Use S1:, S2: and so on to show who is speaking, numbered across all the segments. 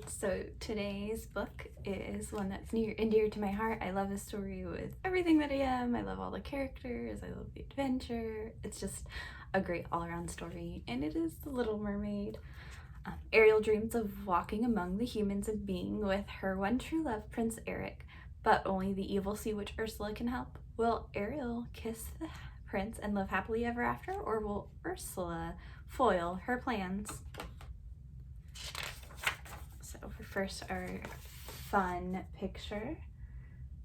S1: So today's book is one that's near and dear to my heart. I love this story with everything that I am. I love all the characters. I love the adventure. It's just a great all-around story, and it is The Little Mermaid. Ariel dreams of walking among the humans and being with her one true love, Prince Eric, but only the evil sea witch Ursula can help. Will Ariel kiss the prince and live happily ever after, or will Ursula foil her plans? So first, our fun picture.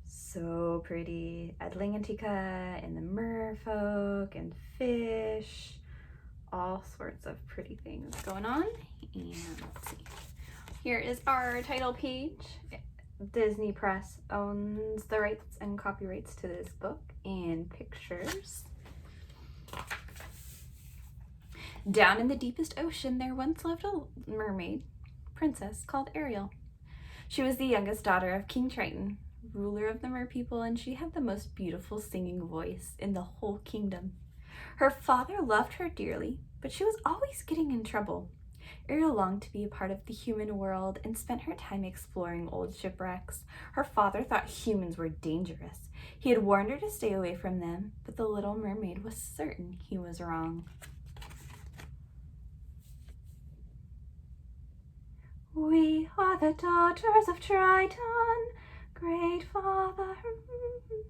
S1: So pretty. Atlantica and the merfolk and fish. All sorts of pretty things going on. And let's see. Here is our title page. Disney Press owns the rights and copyrights to this book and pictures. Down in the deepest ocean, there once lived a mermaid princess called Ariel. She was the youngest daughter of King Triton, ruler of the merpeople, and she had the most beautiful singing voice in the whole kingdom. Her father loved her dearly, but she was always getting in trouble. Ariel longed to be a part of the human world and spent her time exploring old shipwrecks. Her father thought humans were dangerous. He had warned her to stay away from them, but the Little Mermaid was certain he was wrong. We are the daughters of Triton, great father,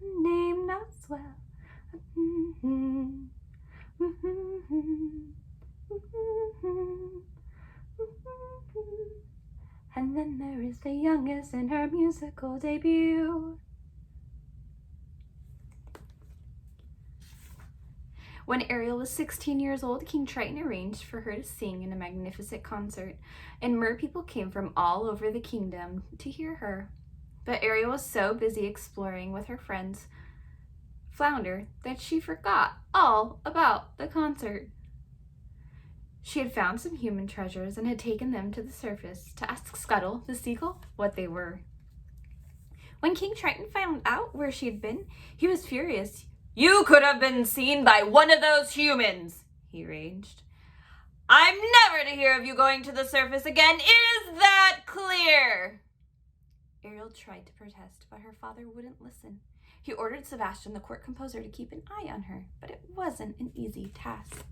S1: named us well. And then there is the youngest in her musical debut. When Ariel was 16 years old, King Triton arranged for her to sing in a magnificent concert, and merpeople came from all over the kingdom to hear her. But Ariel was so busy exploring with her friends Flounder that she forgot all about the concert. She had found some human treasures and had taken them to the surface to ask Scuttle, the seagull, what they were. When King Triton found out where she had been, he was furious. "You could have been seen by one of those humans," he raged. "I'm never to hear of you going to the surface again. Is that clear?" Ariel tried to protest, but her father wouldn't listen. He ordered Sebastian, the court composer, to keep an eye on her, but it wasn't an easy task.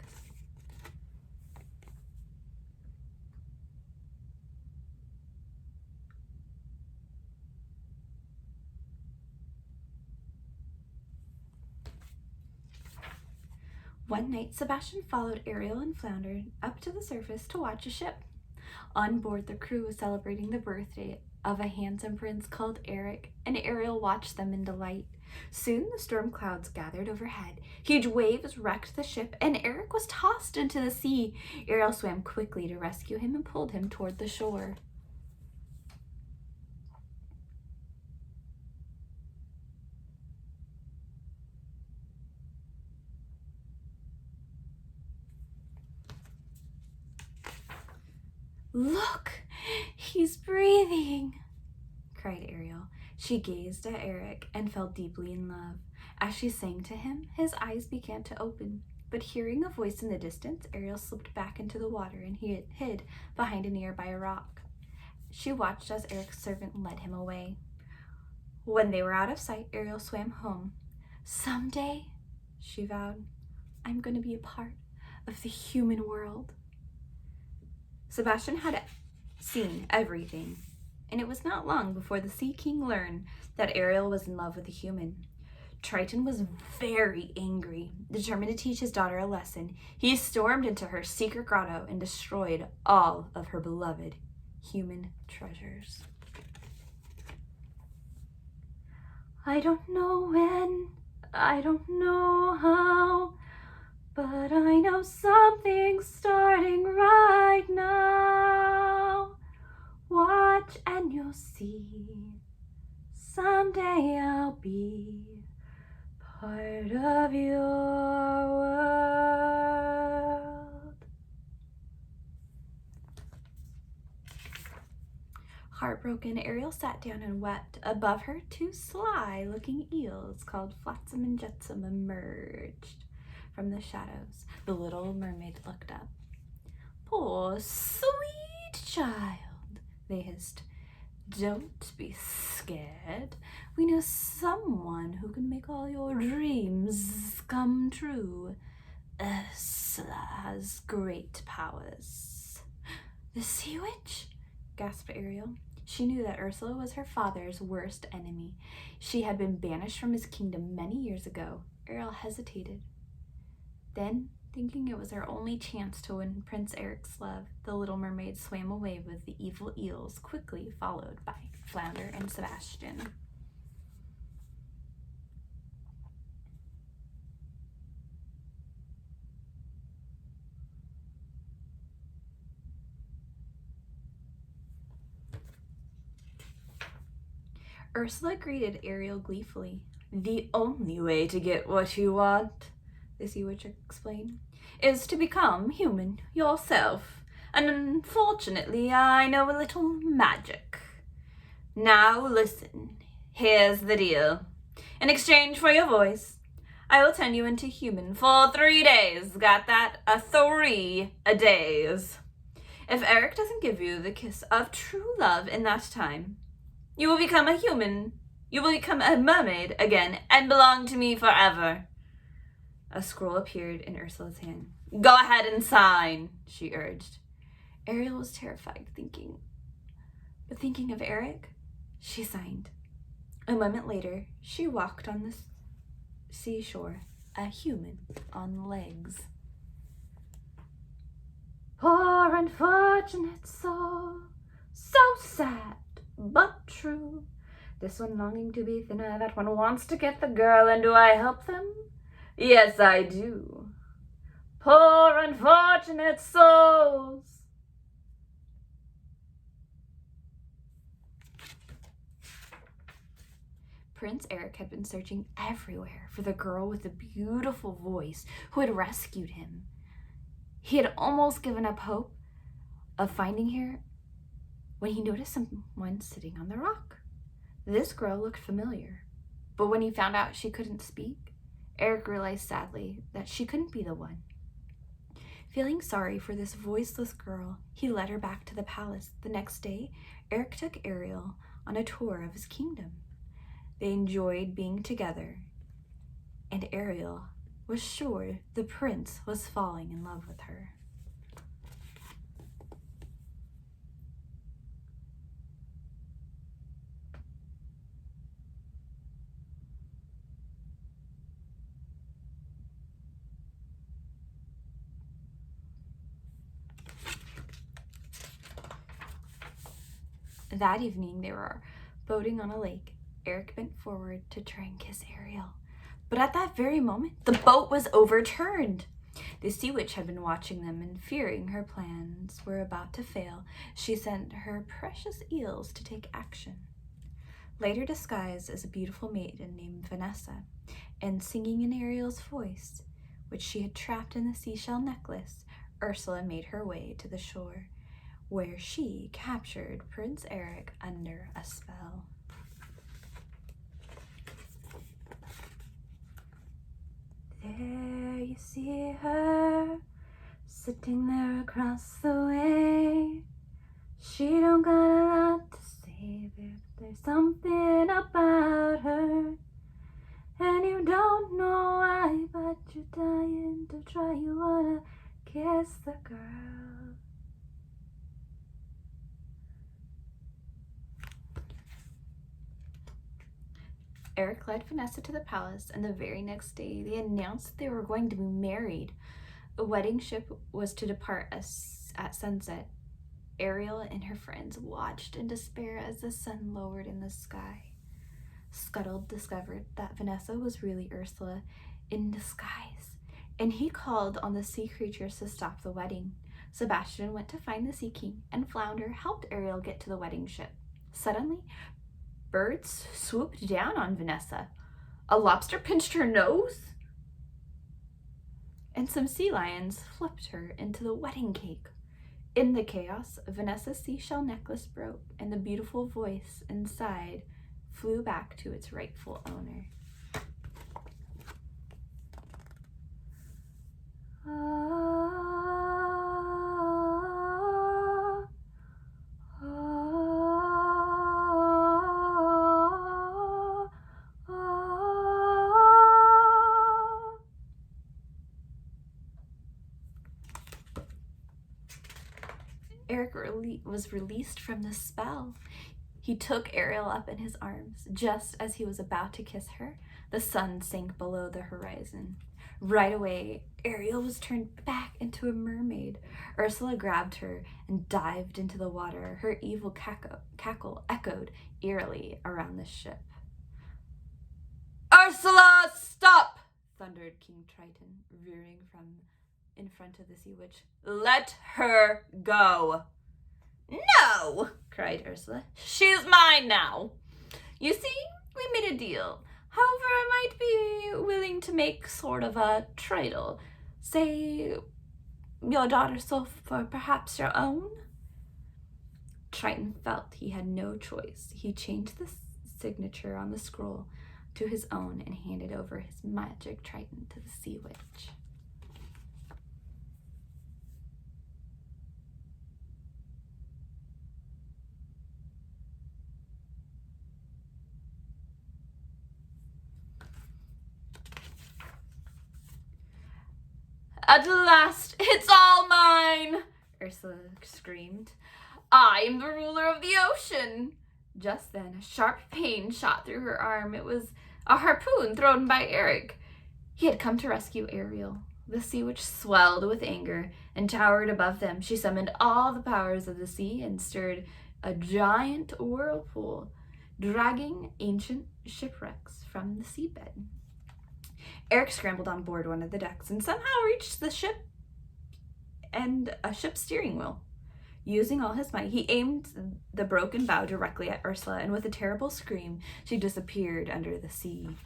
S1: One night, Sebastian followed Ariel and Flounder up to the surface to watch a ship. On board, the crew was celebrating the birthday of a handsome prince called Eric, and Ariel watched them in delight. Soon the storm clouds gathered overhead. Huge waves wrecked the ship, and Eric was tossed into the sea. Ariel swam quickly to rescue him and pulled him toward the shore. "Look, he's breathing," cried Ariel. She gazed at Eric and fell deeply in love. As she sang to him, his eyes began to open. But hearing a voice in the distance, Ariel slipped back into the water and he hid behind a nearby rock. She watched as Eric's servant led him away. When they were out of sight, Ariel swam home. "Someday," she vowed, "I'm going to be a part of the human world." Sebastian had seen everything, and it was not long before the Sea King learned that Ariel was in love with a human. Triton was very angry. Determined to teach his daughter a lesson, he stormed into her secret grotto and destroyed all of her beloved human treasures. I don't know when, I don't know how, but I know something's starting right now. Watch and you'll see. Someday I'll be part of your world. Heartbroken, Ariel sat down and wept. Above her, two sly-looking eels called Flotsam and Jetsam emerged from the shadows. The Little Mermaid looked up. "Poor sweet child," they hissed. Don't be scared. We know someone who can make all your dreams come true. Ursula has great powers. The Sea Witch? Gasped Ariel. She knew that Ursula was her father's worst enemy. She had been banished from his kingdom many years ago. Ariel hesitated. Then, thinking it was her only chance to win Prince Eric's love, the Little Mermaid swam away with the evil eels, quickly followed by Flounder and Sebastian. Ursula greeted Ariel gleefully. The only way to get what you want, the Sea Witch explained, is to become human yourself. And unfortunately, I know a little magic. Now listen, here's the deal. In exchange for your voice, I will turn you into human for 3 days. Got that? 3 days. If Eric doesn't give you the kiss of true love in that time, you will become a human. You will become a mermaid again and belong to me forever. A scroll appeared in Ursula's hand. Go ahead and sign, she urged. Ariel was terrified, thinking of Eric. She signed. A moment later, she walked on the seashore, a human on legs. Poor unfortunate soul, so sad, but true. This one longing to be thinner, that one wants to get the girl, and do I help them? Yes, I do. Poor unfortunate souls. Prince Eric had been searching everywhere for the girl with the beautiful voice who had rescued him. He had almost given up hope of finding her when he noticed someone sitting on the rock. This girl looked familiar, but when he found out she couldn't speak, Eric realized sadly that she couldn't be the one. Feeling sorry for this voiceless girl, he led her back to the palace. The next day, Eric took Ariel on a tour of his kingdom. They enjoyed being together, and Ariel was sure the prince was falling in love with her. That evening, they were boating on a lake. Eric bent forward to try and kiss Ariel. But at that very moment, the boat was overturned. The Sea Witch had been watching them, and fearing her plans were about to fail, she sent her precious eels to take action. Later disguised as a beautiful maiden named Vanessa, and singing in Ariel's voice, which she had trapped in the seashell necklace, Ursula made her way to the shore, where she captured Prince Eric under a spell. There you see her, sitting there across the way. She don't got a lot to say, but there's something about her. And you don't know why, but you're dying to try. You wanna kiss the girl. Eric led Vanessa to the palace, and the very next day they announced that they were going to be married. The wedding ship was to depart at sunset. Ariel and her friends watched in despair as the sun lowered in the sky. Scuttle discovered that Vanessa was really Ursula in disguise, and he called on the sea creatures to stop the wedding. Sebastian went to find the Sea King, and Flounder helped Ariel get to the wedding ship. Suddenly, birds swooped down on Vanessa. A lobster pinched her nose, and some sea lions flipped her into the wedding cake. In the chaos, Vanessa's seashell necklace broke, and the beautiful voice inside flew back to its rightful owner. Ah, ah, Eric was released from the spell. He took Ariel up in his arms. Just as he was about to kiss her, the sun sank below the horizon. Right away, Ariel was turned back into a mermaid. Ursula grabbed her and dived into the water. Her evil cackle echoed eerily around the ship. "Ursula, stop!" thundered King Triton, rearing from in front of the sea witch. "Let her go." "No!" cried Ursula. "She's mine now. You see, we made a deal. However, I might be willing to make sort of a trade. Say your daughter's soul for perhaps your own." Triton felt he had no choice. He changed the signature on the scroll to his own and handed over his magic trident to the sea witch. "At last, it's all mine!" Ursula screamed. "I am the ruler of the ocean!" Just then, a sharp pain shot through her arm. It was a harpoon thrown by Eric. He had come to rescue Ariel. The sea witch swelled with anger and towered above them. She summoned all the powers of the sea and stirred a giant whirlpool, dragging ancient shipwrecks from the seabed. Eric scrambled on board one of the decks and somehow reached the ship and a ship's steering wheel. Using all his might, he aimed the broken bow directly at Ursula, and with a terrible scream, she disappeared under the sea.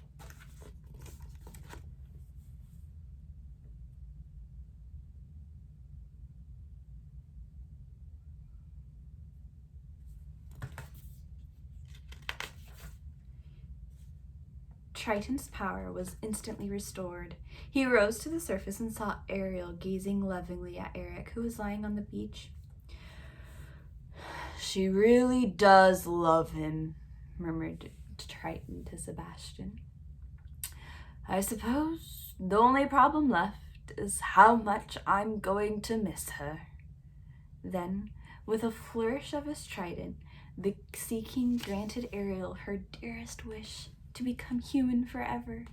S1: Triton's power was instantly restored. He rose to the surface and saw Ariel gazing lovingly at Eric, who was lying on the beach. "She really does love him," murmured Triton to Sebastian. "I suppose the only problem left is how much I'm going to miss her." Then, with a flourish of his trident, the Sea King granted Ariel her dearest wish, to become human forever.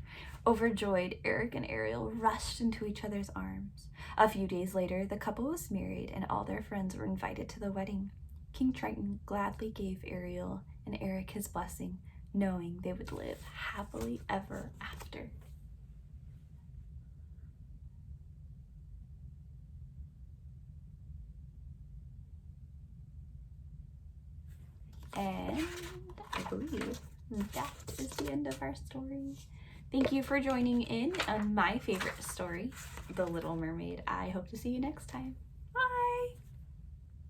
S1: Overjoyed, Eric and Ariel rushed into each other's arms. A few days later, the couple was married and all their friends were invited to the wedding. King Triton gladly gave Ariel and Eric his blessing, knowing they would live happily ever after. And I believe that is the end of our story. Thank you for joining in on my favorite story, The Little Mermaid. I hope to see you next time.